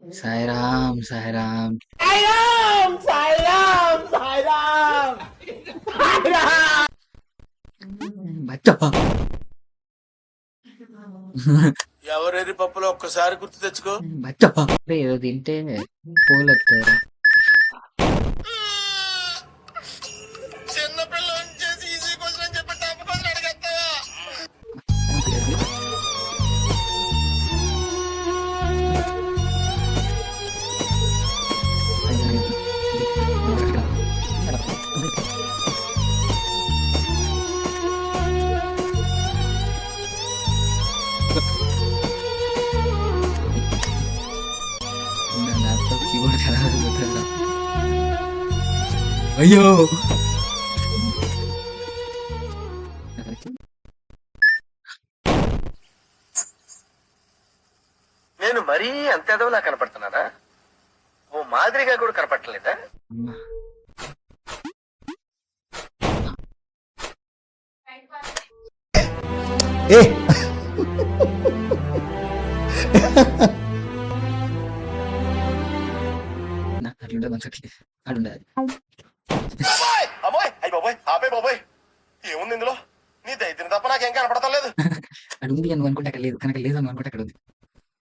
సాయిరామ్ సాయిరామ్. సాయిరామ్ సాయిరామ్ సాయిరామ్ సాయిరామ్. బచ్చా ఎవరెరి పప్పులో ఒక్కసారి గుర్తు తెచ్చుకో. బచ్చా ఏదో తింటే పూలు వస్తారు. చిన్నపిల్ల చేసి ఈజీ క్వశ్చన్ అని చెప్పి టఫ్ క్వశ్చన్ అడిగేస్తావా? నా ల్యాప్టాప్ కీబోర్డ్ ఖరాబ్ అయిపోతుందా? అయ్యో నేను మరీ అంత ఎదవలా కనపడుతున్నానా? ఓ మాదిరిగా కూడా కనపడలేదా? అమ్మా. నాకు అట్లుంటే కొంచెం అడుండదు. అమ్మాయి అయ్యి బాబోయ్ ఆపే బాబోయ్, ఏముంది ఇందులో? నీ దైత్యం తప్ప నాకేం కనపడతలేదు. అడుంది అని అనుకుంటే అక్కడ లేదు, కనుక లేదు అని అనుకుంటే అక్కడ ఉంది.